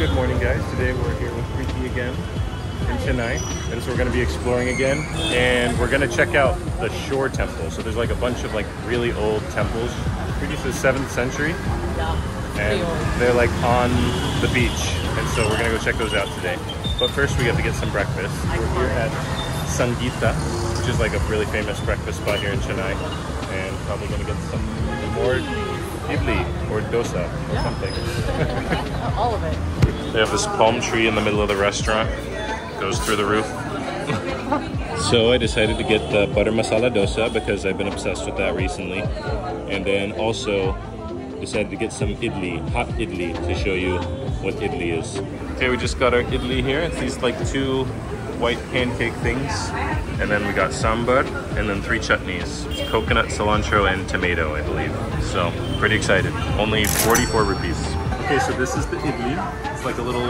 Good morning, guys. Today we're here with Preethi again in Chennai, and so we're going to be exploring again, and we're going to check out the shore temple. So there's like a bunch of like really old temples. Preethi says 7th century, and they're like on the beach, and so we're going to go check those out today. But first we have to get some breakfast. We're here at Sangita, which is like a really famous breakfast spot here in Chennai, and probably going to get some more idli or dosa or something. All of it. They have this palm tree in the middle of the restaurant. Goes through the roof. So I decided to get the butter masala dosa because I've been obsessed with that recently. And then also decided to get some idli, hot idli, to show you what idli is. Okay, we just got our idli here. It's these like 2 white pancake things. And then we got sambar and then 3 chutneys. It's coconut, cilantro, and tomato, I believe. So pretty excited. Only 44 rupees. Okay, so this is the idli. It's like a little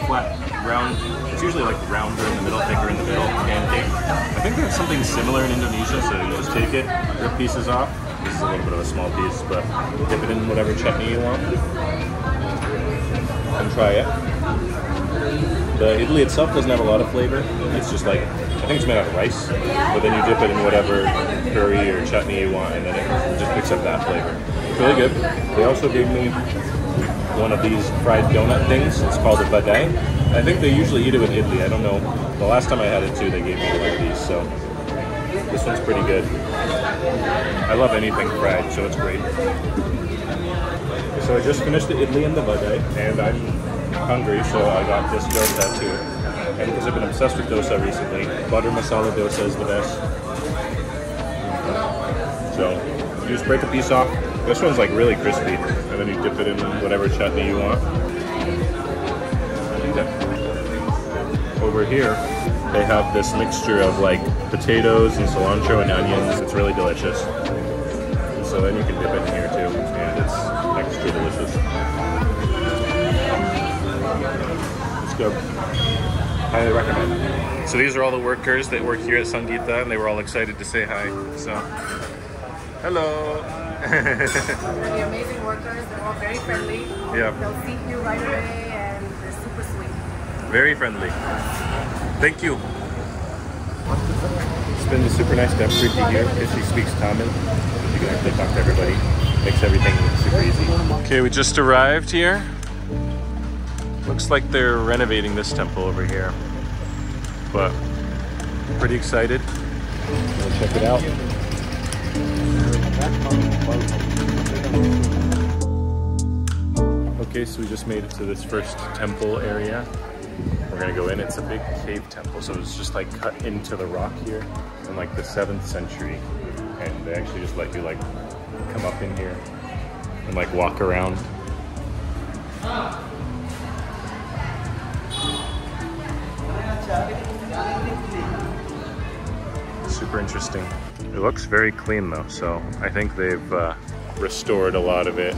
flat, round, it's usually like rounder in the middle, thicker in the middle, pancake. I think they have something similar in Indonesia, so you just take it, rip pieces off. This is a little bit of a small piece, but dip it in whatever chutney you want. And try it. The idli itself doesn't have a lot of flavor. It's just like, I think it's made out of rice, but then you dip it in whatever curry or chutney you want, and then it just picks up that flavor. It's really good. They also gave me one of these fried donut things. It's called a vadai. I think they usually eat it with idli. I don't know. The last time I had it too, they gave me one of these, so this one's pretty good. I love anything fried, so it's great. So I just finished the idli and the vadai, and I'm hungry, so I got this dosa too. And because I've been obsessed with dosa recently, butter masala dosa is the best. So you just break a piece off. This one's like really crispy, and then you dip it in whatever chutney you want. Over here, they have this mixture of like potatoes and cilantro and onions. It's really delicious. And so then you can dip it in here too, and it's extra delicious. It's good. Highly recommend. So these are all the workers that work here at Sangita, and they were all excited to say hi. So, hello. They're the amazing workers. They're all very friendly. Yeah. They'll feed you right away, and they're super sweet. Very friendly. Thank you. It's been super nice to have Preethi here because she speaks Tamil. She can actually talk to everybody. Makes everything super easy. Okay, we just arrived here. Looks like they're renovating this temple over here. But I'm pretty excited. We'll check it out. Okay, so we just made it to this first temple area. We're gonna go in. It's a big cave temple, so it's just like cut into the rock here in like the 7th century, and they actually just let you like come up in here and like walk around. Super interesting. It looks very clean though, so I think they've restored a lot of it.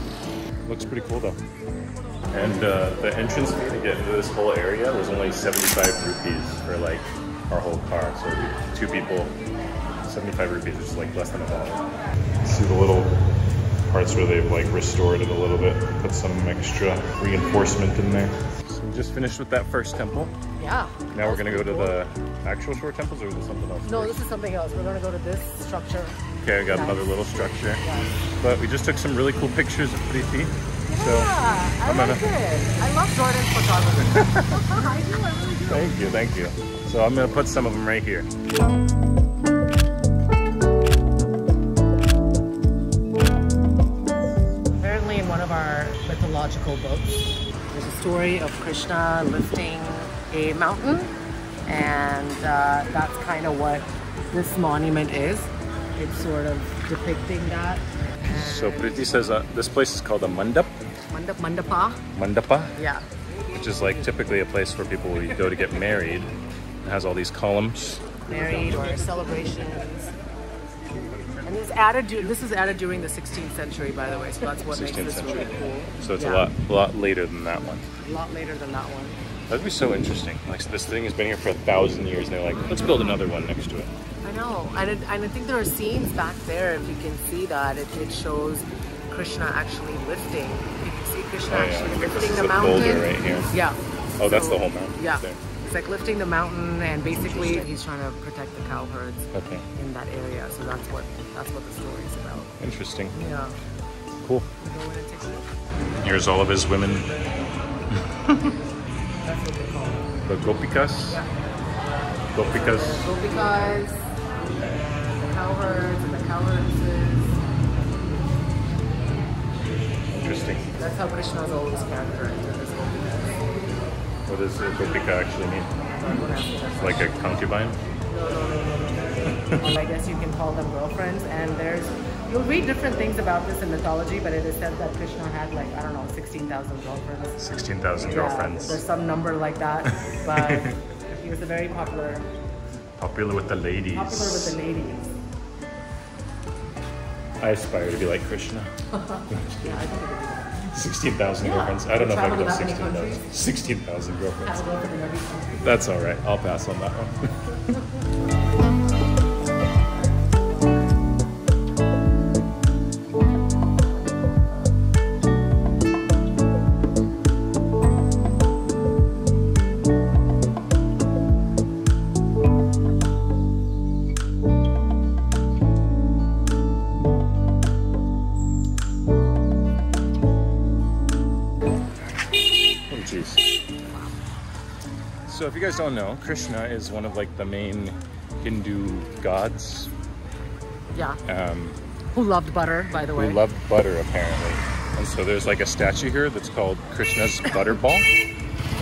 Looks pretty cool though. And the entrance fee to get into this whole area was only 75 rupees for like our whole car. So 2 people, 75 rupees, which is like less than $1. See the little parts where they've like restored it a little bit, put some extra reinforcement in there. So we just finished with that first temple. Yeah. Now we're gonna go to the actual shore temples, or is this something else? No, this is something else. We're gonna go to this structure. Okay, I got another little structure. Yeah. But we just took some really cool pictures of Preethi. Yeah, so I like it. I love Jordan's photography. I do, I really do. Thank you, thank you. So I'm gonna put some of them right here. Apparently in one of our mythological books, there's a story of Krishna lifting a mountain, and that's kind of what this monument is. It's sort of depicting that. So Preethi says this place is called a mandap. Mandapa. Mandapa? Yeah. Which is like typically a place where people would go to get married. It has all these columns. Married or celebrations. And this is added during the 16th century, by the way, so that's what makes this really cool. So it's a lot later than that one. A lot later than that one. That'd be so interesting. Like this thing has been here for 1,000 years, and they're like, let's build another one next to it. I know, and I think there are scenes back there. If you can see that, it shows Krishna actually lifting. You can see Krishna Oh, yeah. actually I think this lifting is the a mountain. boulder right here. Yeah. Oh, that's the whole mountain. Yeah. There. It's like lifting the mountain, and basically he's trying to protect the cow herds Okay. in that area. So that's what the story is about. Interesting. Yeah. Cool. Go in and take a look. Here's all of his women. That's what they call it. The gopikas. Yeah. Gopikas. Gopikas, the cow herds, and the cow herdesses. Interesting. That's how Krishna's always characterized in this Gopikas. What does a gopika actually mean? What else? Like a concubine? I guess you can call them girlfriends, and you'll read different things about this in mythology, but it is said that Krishna had like, I don't know, 16,000 girlfriends. 16,000 Yeah, girlfriends. there's some number like that, but he was a very popular Popular with the ladies. with the ladies. I aspire to be like Krishna. Yeah, I think it would be that. 16,000 Yeah. girlfriends. I don't know if I Travel could to have that many 16,000. countries? 16,000 girlfriends. Have a girlfriend in every country. That's all right. I'll pass on that one. So if you guys don't know, Krishna is one of like the main Hindu gods. Yeah. Who loved butter, by the way. Who loved butter, apparently. And so there's like a statue here that's called Krishna's Butterball.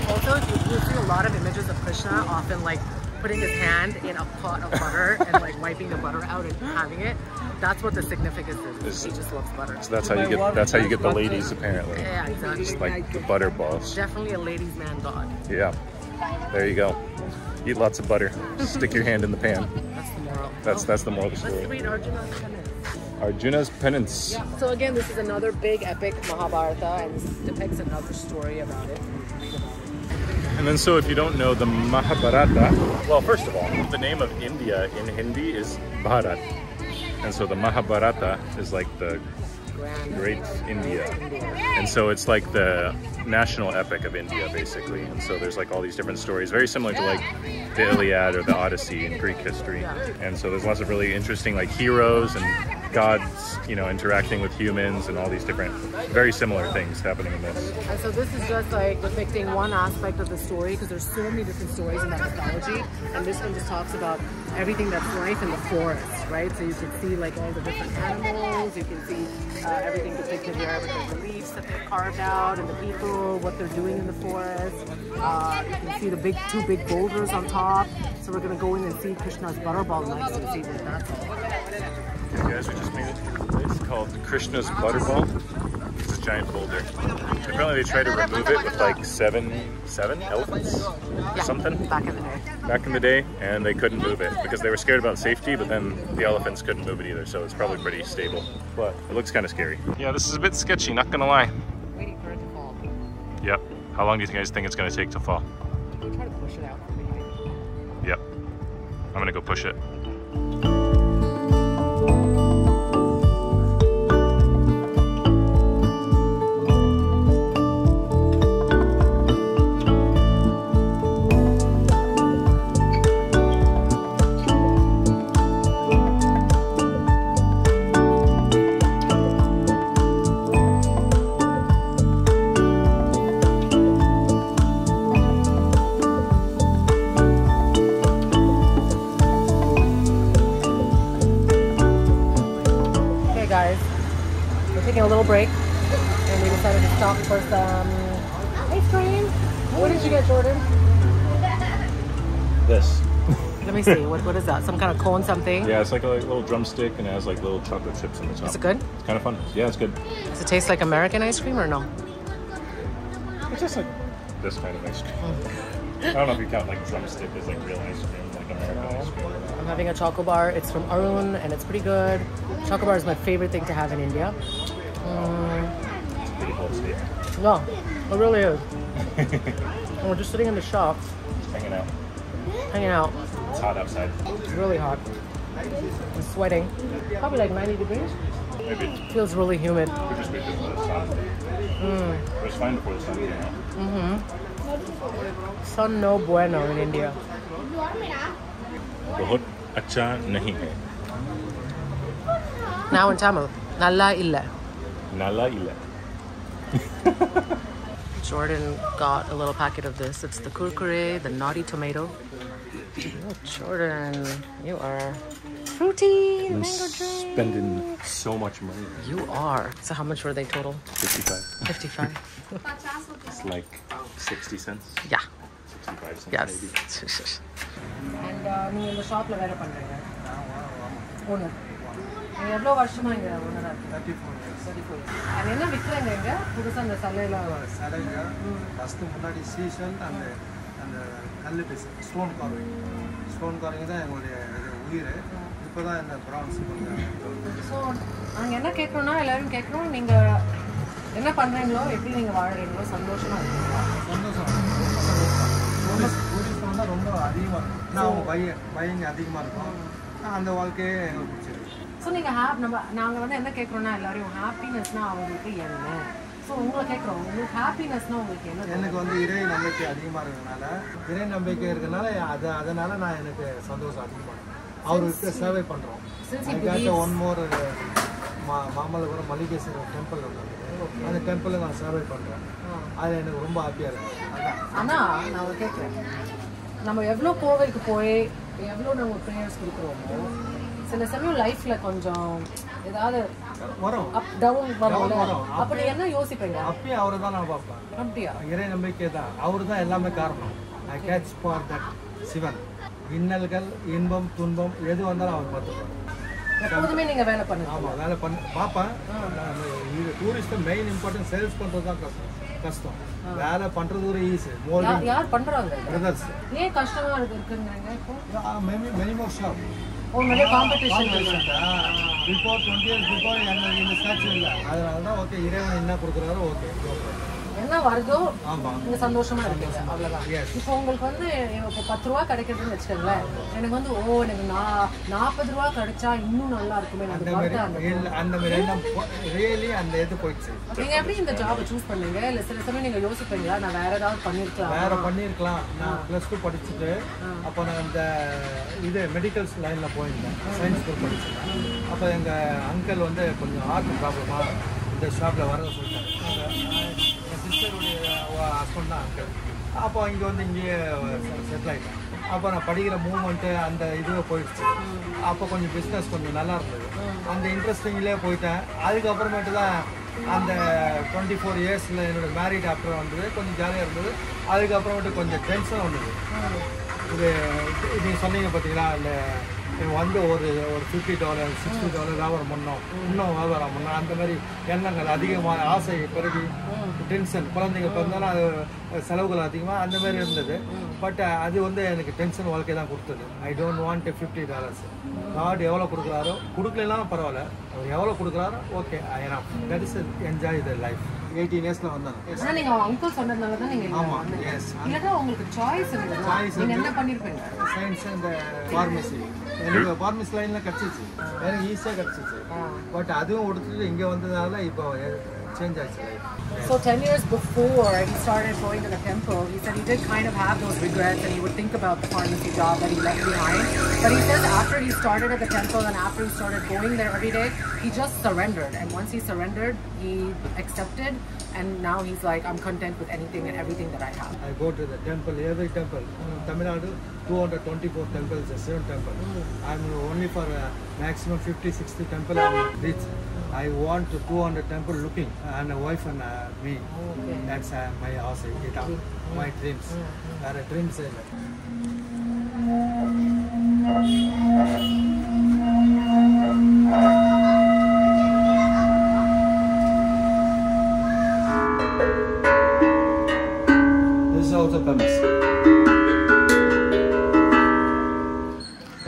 Also, you see a lot of images of Krishna often like putting his hand in a pot of butter and like wiping the butter out and having it. That's what the significance is. He just loves butter. So that's how you get the ladies, apparently. Yeah, exactly. Just like the butter balls. Definitely a ladies' man god. Yeah. There you go. Eat lots of butter. Stick your hand in the pan. That's the moral. That's the moral of the Let's story. read Arjuna's penance. Arjuna's penance. Yeah. So again, this is another big epic Mahabharata, and this depicts another story about it. And then so if you don't know the Mahabharata, well, first of all, the name of India in Hindi is Bharat. And so the Mahabharata is like the Great India. And so it's like the national epic of India, basically. And so there's like all these different stories, very similar to like the Iliad or the Odyssey in Greek history. And so there's lots of really interesting like heroes and gods, you know, interacting with humans and all these different, very similar things happening in this. And so this is just like depicting one aspect of the story, because there's so many different stories in that mythology. And this one just talks about everything that's life in the forest, right? So you can see like all the different animals, you can see everything depicted here with the reliefs that they've carved out and the people, what they're doing in the forest. You can see the two big boulders on top. So we're gonna go in and see Krishna's butterball next and see what that's all about. You guys, we just made it to a place called Krishna's Butterball. It's a giant boulder. Apparently they tried to remove it with like seven elephants or something Back in the day. back in the day, and they couldn't move it because they were scared about safety, but then the elephants couldn't move it either, so it's probably pretty stable. But it looks kind of scary. Yeah, this is a bit sketchy, not gonna lie. Waiting for it to fall. Yep. How long do you guys think it's gonna take to fall? We'll try to push it out for me. Yep. I'm gonna go push it. Taking a little break, and we decided to stop for some ice cream. What did you get, Jordan? This. Let me see. What is that? Some kind of cone something? Yeah, it's like a little drumstick and it has like little chocolate chips in the top. Is it good? It's kind of fun. Yeah, it's good. Does it taste like American ice cream or no? It's just like this kind of ice cream. I don't know if you count like drumstick as like real ice cream, like American ice cream. I'm having a choco bar. It's from Arun and it's pretty good. Choco bar is my favorite thing to have in India. It's a pretty bold statement. No, it really is. And we're just sitting in the shop. Just hanging out. Hanging out. It's hot outside. It's really hot. I'm sweating. Probably like 90 degrees. Maybe It feels really humid. it could just be because of the sun. It was fine before the sun came out. Sun no bueno in India. बहुत अच्छा नहीं है. Now in Tamil, nalla illa. Nalla illa. Jordan got a little packet of this. It's the kurkure, the naughty tomato. Oh, Jordan, you are fruity. Mango drink. Spending so much money. You are. So how much were they total? 55. 55. It's like 60 cents. Yeah. 65 cents Yes. maybe. And நீங்க இந்த ஷாப்ல வேலை பண்றீங்க? Owner. நீங்க எவ்வளவு வருஷமா இங்க ஓனரா இருக்கீங்க? 34 years. 34 years. And என்ன விக்கிறீங்க இங்க? புதுசா அந்த சலையில சலைங்க ஃபர்ஸ்ட் முன்னாடி சீசன் அந்த அந்த கல்லு பேஸ் ஸ்டோன் கார்விங் தான் எங்களுடைய உயிர். இப்போதான் இந்த பிரான்ஸ் பண்ணுறாங்க. ஸோ நாங்கள் என்ன கேட்குறோம்னா எல்லாரும் கேட்குறோம் நீங்க என்ன பண்றீங்களோ எப்படி நீங்க வாழ்றீங்களோ சந்தோஷமா இருக்கீங்களா? சந்தோஷம். டூரிஸ்ட் வந்தால் ரொம்ப அதிகமாக இருக்கும். நான் அவங்க பையங்க அதிகமாக இருக்கும். அந்த வாழ்க்கையே எங்களுக்கு பிடிச்சிருக்கு. ஸோ நீங்கள் நாங்கள் வந்து என்ன கேட்குறோம்னா எல்லாரையும் ஹாப்பினஸ்னால் அவங்களுக்கு என்ன? ஸோ உங்களை கேட்குறோம் உங்களுக்கு ஹாப்பினஸ்னால் உங்களுக்கு என்ன? எனக்கு வந்து இறை நம்பிக்கை அதிகமாக இருக்கிறதுனால அதனால நான் எனக்கு சந்தோஷம் அதிகமாக இருக்கும். அவருக்கு சேவை பண்ணுறோம். One more Mamallapuram Mallikeswarar temple வந்தாங்க. அந்த டெம்பிளில் நான் சேவை பண்ணுறேன். அது எனக்கு ரொம்ப ஹாப்பியாக இருக்கும். ஆனால் நான் கேட்குறேன் நம்ம எவ்வளோ கோவிலுக்கு போய் எவ்வளோ நம்ம ப்ரேயர்ஸ் கொடுக்குறோமோ சில சமயம் லைஃப்ல கொஞ்சம் ஏதாவது வரும் அப் டவுன் வரும்ல. அப்படி என்ன யோசிப்பீங்க? அப்பயே அவரை தான் நான் பார்ப்பேன். அப்படியா? இறை நம்பிக்கை தான். அவரு தான் எல்லாமே காரணம். ஐ கேட்ச் ஃபார் தட் சிவன். இன்னல்கள் இன்பம் துன்பம் எது வந்தாலும் அவர் பார்த்துப்பார். எப்போதுமே நீங்க வேலை பண்ணுங்க. ஆமாம், வேலை பண்ண பார்ப்பேன். இது டூரிஸ்ட் மெயின் இம்பார்ட்டன்ட் சேல்ஸ் பண்ணுறது தான் கஷ்டம். வேலை பண்ணுறது ஒரு ஈஸி. யார் பண்றாங்க? பிரதர்ஸ். ஏன் கஷ்டமா இருக்குங்கிறீங்க? இப்போ மெனி மோர் ஷாப். நிறைய காம்படிஷன். பிஃபோர் 20 years பிஃபோர் இந்த ஸ்டாச்சு இல்லை. அதனால தான் ஓகே இறைவன் என்ன கொடுக்குறாரோ ஓகே என்ன வருதோ ஆமாம் நீங்க சந்தோஷமா இருக்கீங்க அவ்வளவுதான். இப்போ உங்களுக்கு வந்து இப்போ 10 ரூபா கிடைக்கிறதுன்னு வச்சுக்கோங்களேன். எனக்கு வந்து எனக்கு 40 ரூபா கிடைச்சா இன்னும் நல்லா இருக்குமே. அந்த மாதிரி ரியலி அந்த இது போயிடுச்சு. நீங்க எப்படி இந்த ஜாபை சூஸ் பண்ணீங்க? இல்ல சில சமயம் நீங்க யோசிப்பீங்களா நான் வேற ஏதாவது பண்ணிருக்கலாம்? நான் +2 படிச்சுட்டு அப்போ நான் இந்த இது மெடிக்கல்ஸ் லைன்ல போயிருந்தேன். சயின்ஸ் ஸ்கூல் படிச்சிருந்தேன். அப்போ எங்க அங்கிள் வந்து கொஞ்சம் ஹார்ட் ப்ராப்ளமா இந்த ஷாப்ல வர சொல்லிட்டாங்க. சிஸ்டருடைய ஹஸ்பண்ட் தான் அங்கிள். அப்போ இங்கே வந்து இங்கேயே செட்டில் ஆகிட்டேன். அப்போ நான் படிக்கிற மூமெண்ட்டு அந்த இதுவே போயிடுச்சு. அப்போ கொஞ்சம் பிஸ்னஸ் கொஞ்சம் நல்லா இருந்தது. அந்த இன்ட்ரெஸ்டிங்லேயே போயிட்டேன். அதுக்கப்புறமேட்டு தான் அந்த 24 இயர்ஸில் என்னோடய மேரிட் ஆஃப்டர் வந்தது. கொஞ்சம் ஜாலியாக இருந்தது. அதுக்கப்புறமேட்டு கொஞ்சம் டென்ஷன் வந்தது. இது நீங்கள் சொன்னீங்க பார்த்தீங்களா, இல்லை வந்து ஒரு $50 $60 வியாபாரம் பண்ணோம், இன்னும் வியாபாரம் பண்ணோம். அந்த மாதிரி எண்ணங்கள் அதிகமான ஆசை பிறகு டென்ஷன். குழந்தைங்க பிறந்தாலும் அது செலவுகள் அதிகமாக அந்த மாதிரி இருந்தது. பட் அது வந்து எனக்கு டென்ஷன் வாழ்க்கை தான் கொடுத்தது. I don't want $50. காட் எவ்வளோ கொடுக்குறாரோ, கொடுக்கலாம் பரவாயில்ல, அவர் எவ்வளோ கொடுக்குறாரோ okay. That is enjoy the life. 18 இயர்ஸ்ல வந்தாங்க. நீங்க அங்கிள் சொன்னதுனால தான் நீங்க ஆமாம். எஸ். இல்லைன்னா உங்களுக்கு சாய்ஸ் நீங்க என்ன பண்ணிருப்பீங்க? Science and pharmacy. எனக்கு ஃபார்மசி லைன்ல கிடச்சிச்சு. எனக்கு ஈஸியாக கிடச்சிச்சு. பட் அதுவும் கொடுத்துட்டு இங்கே வந்ததால இப்போ சேஞ்ச் ஆச்சு. So 10 years before he started going to the temple, he said he did kind of have those regrets and he would think about the pharmacy job that he left behind. But he says after he started at the temple and after he started going there every day, he just surrendered. And once he surrendered, he accepted. And now he's like, I'm content with anything and everything that I have. I go to the temple, every temple. Tamil Nadu, 224 temples, 7 temples. I'm only for maximum 50-60 temple I will reach. I want to 200 temple looking and a wife and me. Okay. That's my house, my dreams. There are dreams in it. This is also famous.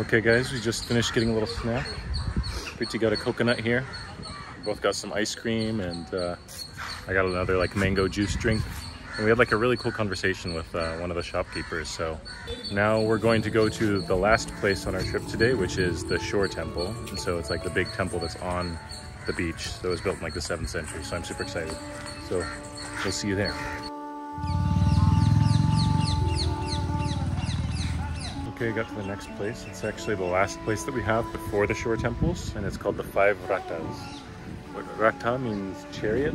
Okay guys, we just finished getting a little snack. Preethi got a coconut here. We both got some ice cream and I got another like mango juice drink. And we had like a really cool conversation with one of the shopkeepers. So now we're going to go to the last place on our trip today, which is the Shore Temple. And so it's like the big temple that's on the beach that was built in like the 7th century. So I'm super excited. So we'll see you there. Okay, got to the next place. It's actually the last place that we have before the shore temples, and it's called the 5 Ratas. Rata means chariot.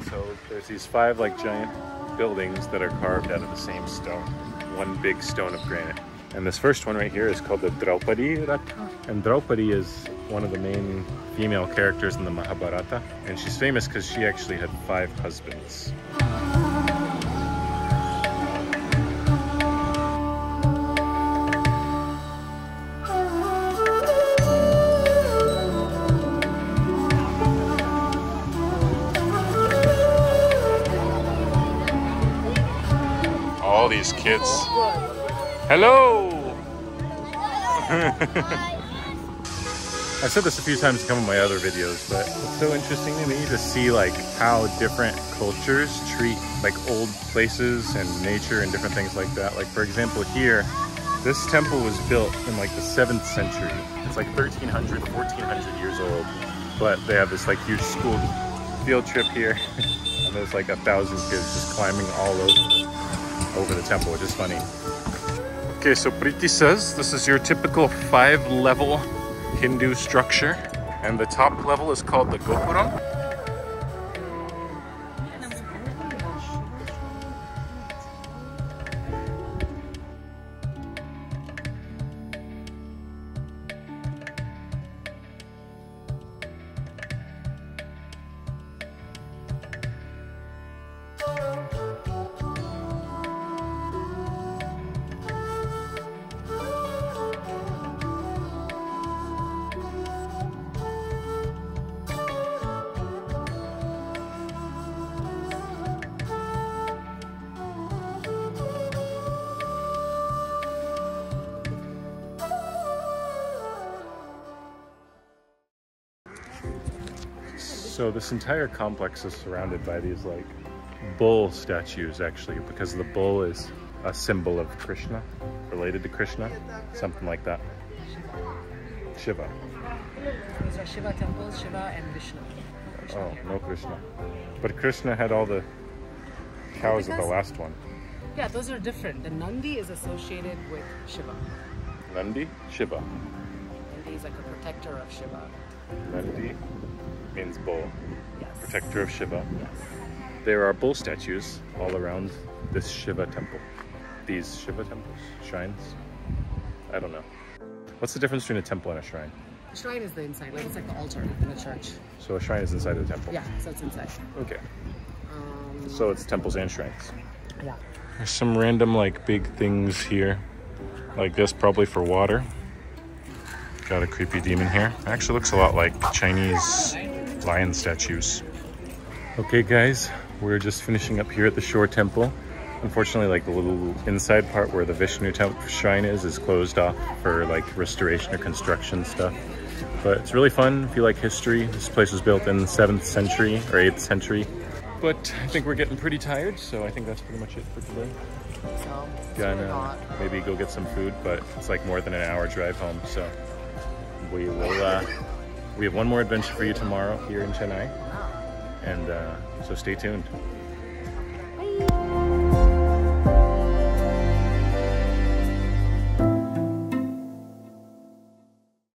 So there's these 5 like giant buildings that are carved out of the same stone. One big stone of granite. And this first one right here is called the Draupadi Rata. And Draupadi is one of the main female characters in the Mahabharata. And she's famous because she actually had 5 husbands. All these kids. Hello! I've said this a few times in some of my other videos, but it's so interesting to me to see like how different cultures treat like old places and nature and different things like that. Like for example here, this temple was built in like the 7th century. It's like 1300, 1400 years old. But they have this like huge school field trip here. And there's like 1,000 kids just climbing all over the temple, which is funny. Okay, so Preethi says this is your typical 5-level Hindu structure, and the top level is called the Gopuram. So this entire complex is surrounded by these like bull statues actually, because the bull is a symbol of Krishna, related to Krishna, something like that. Shiva. These are Shiva temples, Shiva and Vishnu. Oh, no Krishna. But Krishna had all the cows at the last one. Yeah, those are different. The Nandi is associated with Shiva. Nandi? Shiva. Nandi is like a protector of Shiva. Nandi means bull. Yes. Protector of Shiva. Yes. There are bull statues all around this Shiva temple. These Shiva temples? Shrines? I don't know. What's the difference between a temple and a shrine? The shrine is the inside, like it's like the altar in the church. So a shrine is inside the temple? Yeah, so it's inside. Okay. So it's temples and shrines. Yeah. There's some random like big things here. Like this, probably for water. Got a creepy demon here. Actually looks a lot like Chinese lion statues. Okay guys, we're just finishing up here at the shore temple. Unfortunately, like the little inside part where the Vishnu shrine is closed off for like restoration or construction stuff. But it's really fun if you like history. This place was built in the 7th century or 8th century. But I think we're getting pretty tired, so I think that's pretty much it for today. So, Gonna maybe go get some food, but it's like more than an hour drive home, so we will. We have one more adventure for you tomorrow here in Chennai, and so stay tuned.